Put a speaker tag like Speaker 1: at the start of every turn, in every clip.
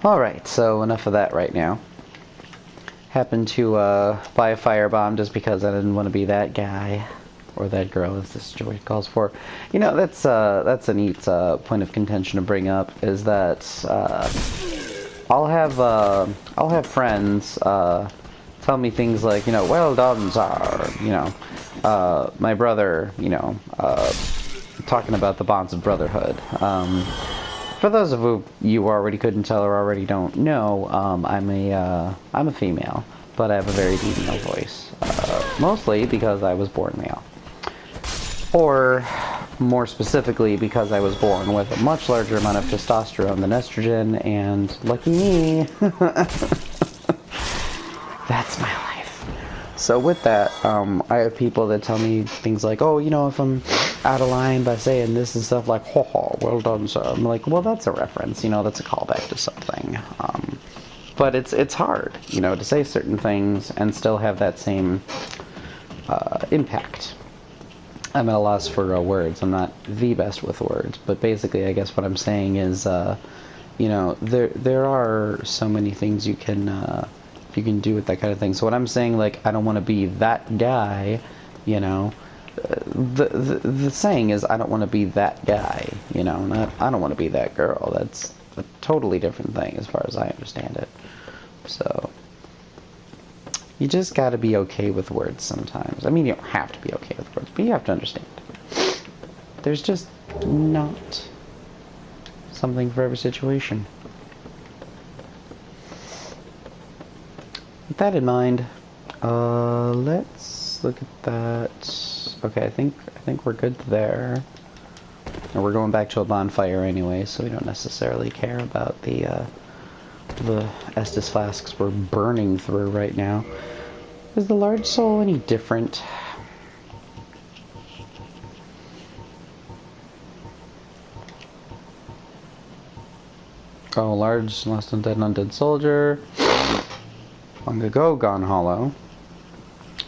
Speaker 1: Alright, so enough of that right now. Happened to buy a firebomb just because I didn't want to be that guy. Or that girl, as this story calls for. You know, that's a neat point of contention to bring up, is that I'll have friends tell me things like, you know, well done, sir, you know, my brother, you know, talking about the bonds of brotherhood. For those of you already couldn't tell or already don't know, I'm a female, but I have a very deep male voice, mostly because I was born male. Or, more specifically, because I was born with a much larger amount of testosterone than estrogen, and lucky me, that's my life. So with that, I have people that tell me things like, oh, you know, if I'm out of line by saying this and stuff, like, ho ho, well done, sir. I'm like, well, that's a reference, you know, that's a callback to something. But it's hard, you know, to say certain things and still have that same impact. I'm at a loss for words. I'm not the best with words, but basically, I guess what I'm saying is, you know, there are so many things you can do with that kind of thing. So what I'm saying, like, I don't want to be that guy, you know. The saying is, I don't want to be that guy, you know. Not I don't want to be that girl. That's a totally different thing, as far as I understand it. So. You just gotta be okay with words sometimes. I mean, you don't have to be okay with words, but you have to understand. There's just not something for every situation. With that in mind, let's look at that. Okay, I think we're good there. And we're going back to a bonfire anyway, so we don't necessarily care about the Estus flasks we're burning through right now. Is the large soul any different? Oh, large, lost undead, undead soldier. Long ago, gone hollow.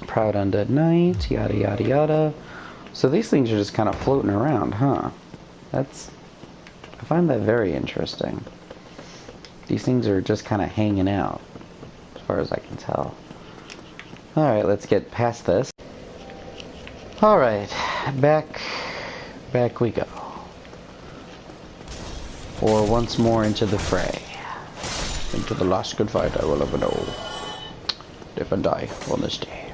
Speaker 1: Proud undead knight, yada yada yada. So these things are just kind of floating around, huh? I find that very interesting. These things are just kind of hanging out, as far as I can tell. Alright, let's get past this. Alright, back we go. Or once more into the fray. Into the last good fight I will ever know. Live and die on this day.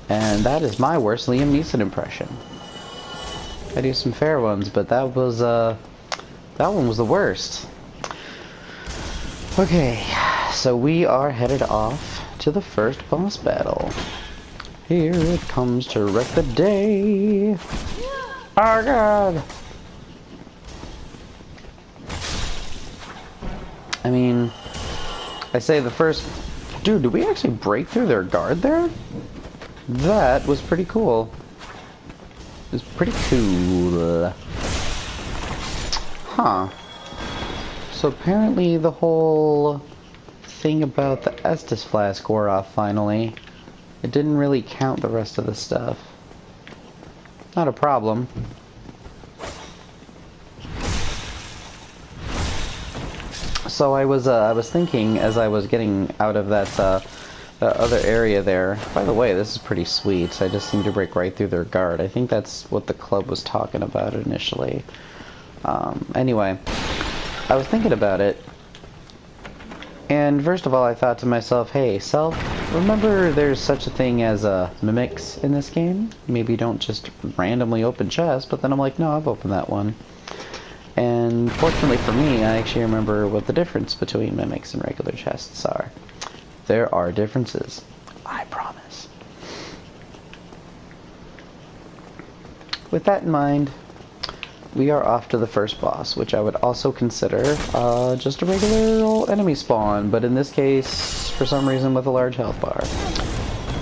Speaker 1: And that is my worst Liam Neeson impression. I do some fair ones, but that one was the worst. Okay, so we are headed off to the first boss battle. Here it comes to wreck the day. Oh god! I mean, I say the first... Dude, did we actually break through their guard there? That was pretty cool. It was pretty cool. Huh. So apparently the whole thing about the Estus flask wore off finally. It didn't really count the rest of the stuff. Not a problem. So I was thinking as I was getting out of that other area there. By the way, this is pretty sweet. I just seem to break right through their guard. I think that's what the club was talking about initially. Anyway, I was thinking about it. And first of all, I thought to myself, hey, self, remember there's such a thing as mimics in this game? Maybe don't just randomly open chests, but then I'm like, no, I've opened that one. And fortunately for me, I actually remember what the difference between mimics and regular chests are. There are differences. I promise. With that in mind, we are off to the first boss, which I would also consider just a regular old enemy spawn, but in this case, for some reason with a large health bar.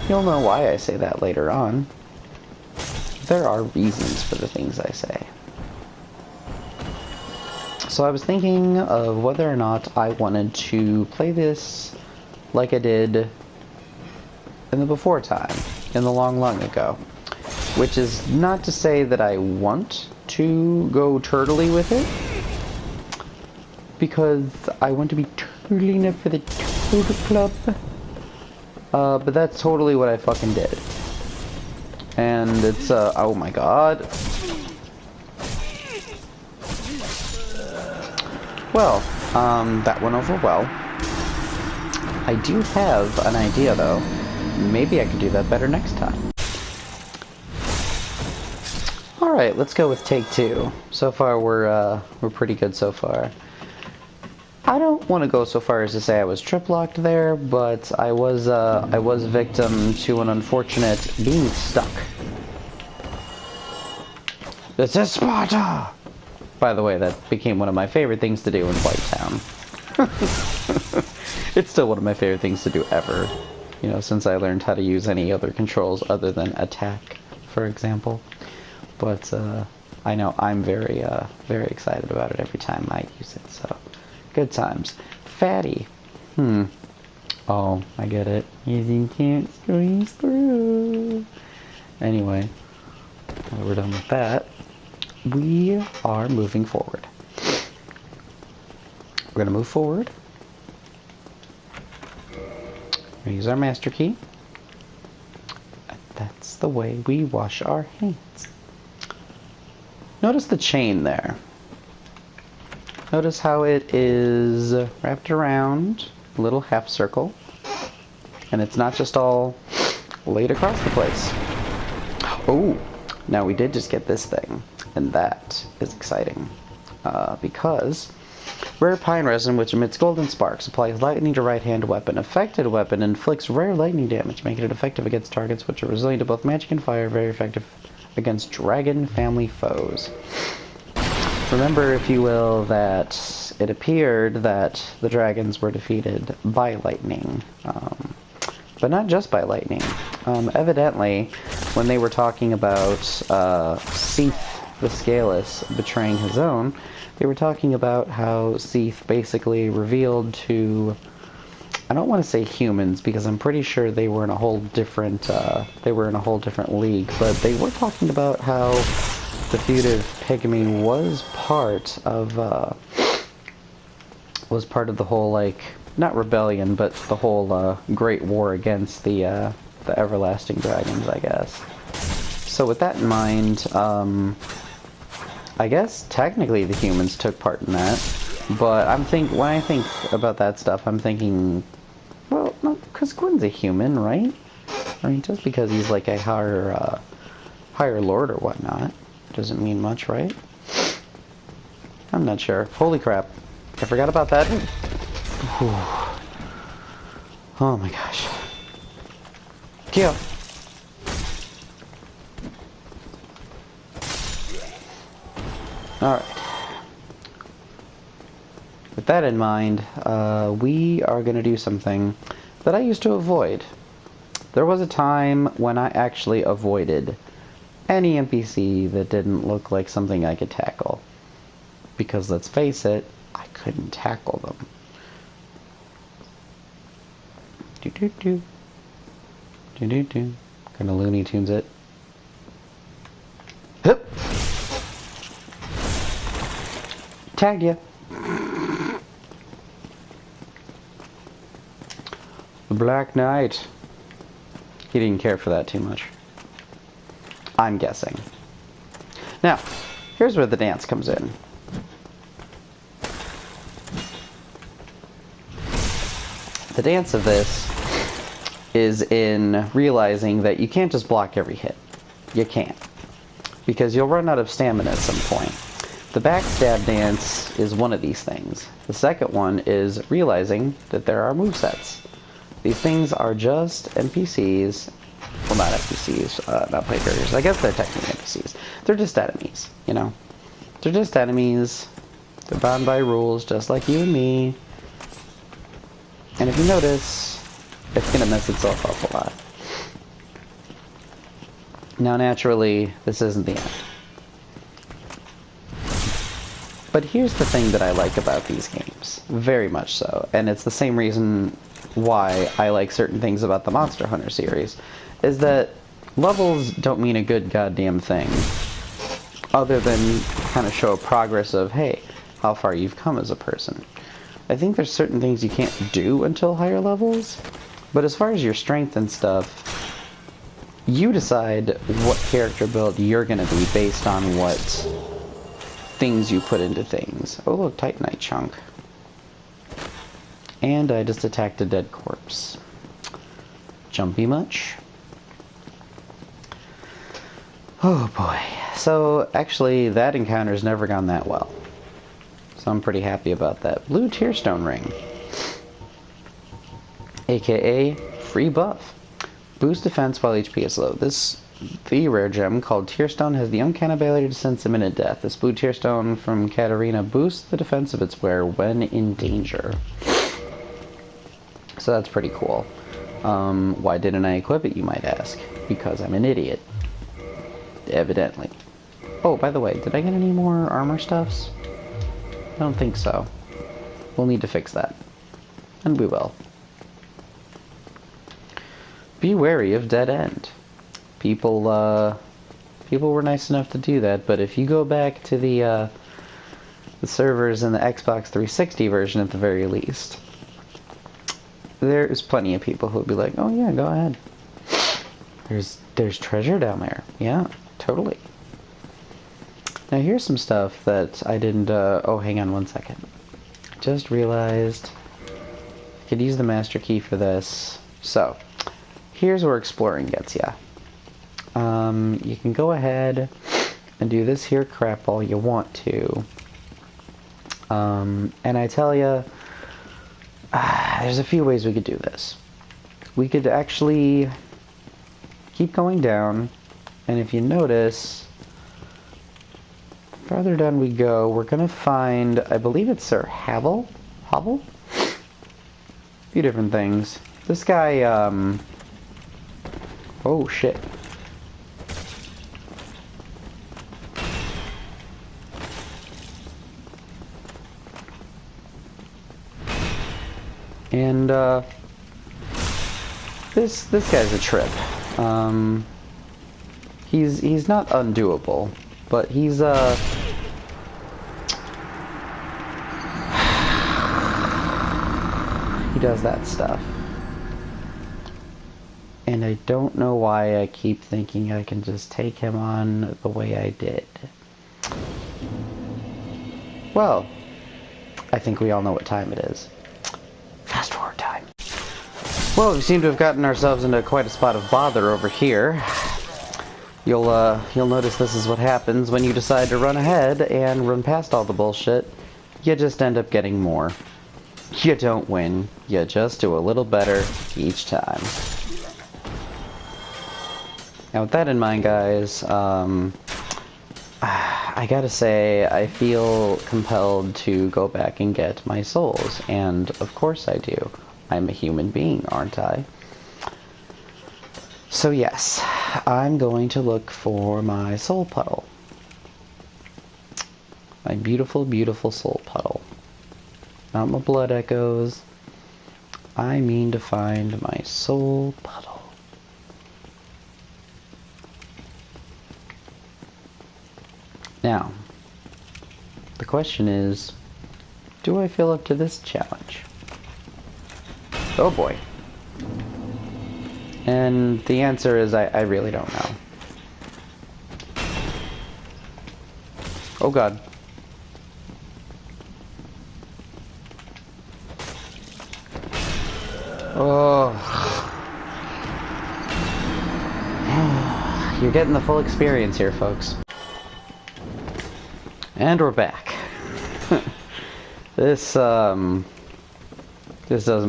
Speaker 1: You'll know why I say that later on. There are reasons for the things I say. So I was thinking of whether or not I wanted to play this like I did in the before time, in the long, long ago. Which is not to say that I want to go turtly with it. because I want to be turtling up for the Turtle Club. But that's totally what I fucking did. And it's, oh my god. Well, that went over well. I do have an idea, though. Maybe I could do that better next time. Alright, let's go with take two. So far, we're pretty good so far. I don't want to go so far as to say I was trip-locked there, but I was victim to an unfortunate being stuck. This is Sparta! By the way, that became one of my favorite things to do in White Town. It's still one of my favorite things to do ever. You know, since I learned how to use any other controls other than attack, for example. But, I know I'm very excited about it every time I use it, so... Good times. Fatty. Oh, I get it. Using can't screw. Anyway, now we're done with that. We are moving forward. We're gonna move forward. We're gonna use our master key. And that's the way we wash our hands. Notice the chain there. Notice how it is wrapped around a little half circle. And it's not just all laid across the place. Oh, now we did just get this thing. And that is exciting. Because rare pine resin, which emits golden sparks, applies lightning to right-hand weapon. Affected weapon inflicts rare lightning damage, making it effective against targets which are resilient to both magic and fire. Very effective against dragon family foes. Remember, if you will, that it appeared that the dragons were defeated by lightning. But not just by lightning. Evidently, when they were talking about Seath the Scaleless betraying his own, they were talking about how Seath basically revealed to... I don't want to say humans, because I'm pretty sure they were in a whole different league, but they were talking about how the fugitive pygmy was part of the whole, like, not rebellion, but the whole great war against the everlasting dragons, I guess. So with that in mind, I guess technically the humans took part in that, but when I think about that stuff, I'm thinking, well, no, because Gwyn's a human, right? I mean, just because he's like a higher lord or whatnot doesn't mean much, right? I'm not sure. Holy crap. I forgot about that. Whew. Oh my gosh. Kill. Alright. With that in mind, we are going to do something that I used to avoid. There was a time when I actually avoided any NPC that didn't look like something I could tackle. Because let's face it, I couldn't tackle them. Do-do-do. Do-do-do. Gonna Looney Tunes it. Hup! Tagged ya. The Black Knight. He didn't care for that too much. I'm guessing. Now, here's where the dance comes in. The dance of this is in realizing that you can't just block every hit. You can't. Because you'll run out of stamina at some point. The backstab dance is one of these things. The second one is realizing that there are movesets. These things are just NPCs. Well, not NPCs, not play characters. I guess they're technically NPCs. They're just enemies, you know? They're just enemies. They're bound by rules, just like you and me. And if you notice, it's going to mess itself up a lot. Now, naturally, this isn't the end. But here's the thing that I like about these games. Very much so. And it's the same reason why I like certain things about the Monster Hunter series. Is that levels don't mean a good goddamn thing. Other than kind of show progress of, hey, how far you've come as a person. I think there's certain things you can't do until higher levels, but as far as your strength and stuff, you decide what character build you're gonna be based on what things you put into things. Oh look, Titanite chunk. And I just attacked a dead corpse. Jumpy much? Oh boy. So actually that encounter's never gone that well. So I'm pretty happy about that. Blue Tearstone Ring. AKA free buff. Boost defense while HP is low. The rare gem called Tearstone has the uncanny ability to sense imminent death. This blue Tearstone from Katarina boosts the defense of its wearer when in danger. So that's pretty cool. Why didn't I equip it, you might ask? Because I'm an idiot. Evidently. Oh, by the way, did I get any more armor stuffs? I don't think so. We'll need to fix that. And we will. Be wary of dead end. People were nice enough to do that, but if you go back to the servers in the Xbox 360 version at the very least, there's plenty of people who'll be like, oh yeah, go ahead. There's treasure down there. Yeah, totally. Now here's some stuff that I didn't, oh hang on one second. Just realized I could use the master key for this. So, here's where exploring gets ya. You can go ahead and do this here crap all you want to. And I tell ya, there's a few ways we could do this. We could actually keep going down, and if you notice, farther down we go, we're gonna find, I believe it's Sir Havel? A few different things. This guy, oh shit. And, this guy's a trip. He's not undoable, but he's, he does that stuff. And I don't know why I keep thinking I can just take him on the way I did. Well, I think we all know what time it is. Fast forward time. Well, we seem to have gotten ourselves into quite a spot of bother over here. You'll notice this is what happens when you decide to run ahead and run past all the bullshit. You just end up getting more. You don't win. You just do a little better each time. Now with that in mind, guys, I gotta say, I feel compelled to go back and get my souls, and of course I do. I'm a human being, aren't I? So yes, I'm going to look for my soul puddle. My beautiful, beautiful soul puddle. Not my blood echoes. I mean to find my soul puddle. Now, the question is, do I feel up to this challenge? Oh boy. And the answer is I really don't know. Oh god. Oh. You're getting the full experience here, folks. And we're back. This doesn't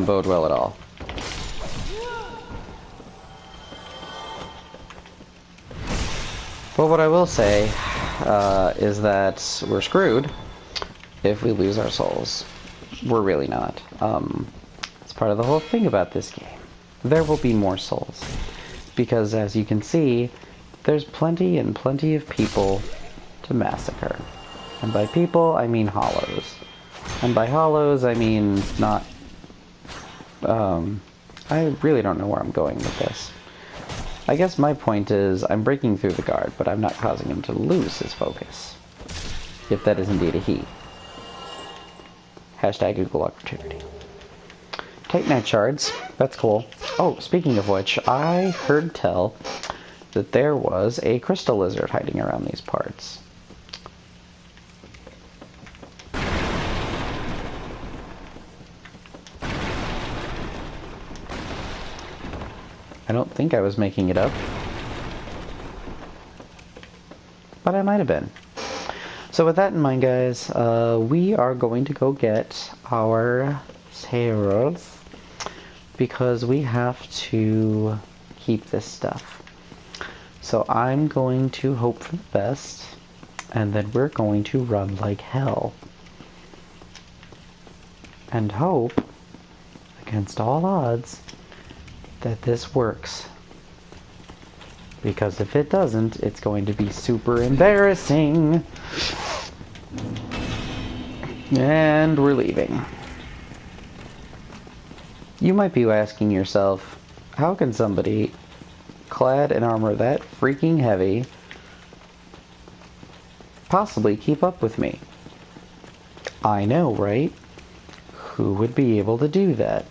Speaker 1: bode well at all. Well, what I will say is that we're screwed if we lose our souls. We're really not. It's part of the whole thing about this game. There will be more souls. Because as you can see, there's plenty and plenty of people to massacre. And by people, I mean hollows. And by hollows, I mean not... I really don't know where I'm going with this. I guess my point is, I'm breaking through the guard, but I'm not causing him to lose his focus. If that is indeed a he. Hashtag Google opportunity. Titanite shards. That's cool. Oh, speaking of which, I heard tell that there was a crystal lizard hiding around these parts. I don't think I was making it up, but I might have been. So with that in mind, guys, we are going to go get our sailors because we have to keep this stuff. So I'm going to hope for the best, and then we're going to run like hell. And hope, against all odds, that this works. Because if it doesn't, it's going to be super embarrassing. And we're leaving. You might be asking yourself, how can somebody clad in armor that freaking heavy possibly keep up with me? I know, right? Who would be able to do that?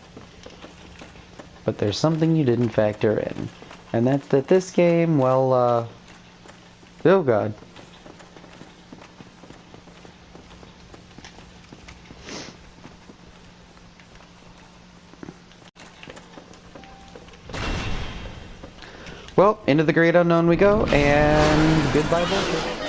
Speaker 1: But there's something you didn't factor in. And that's that this game, well, oh god. Well, into the great unknown we go, and goodbye bullshit.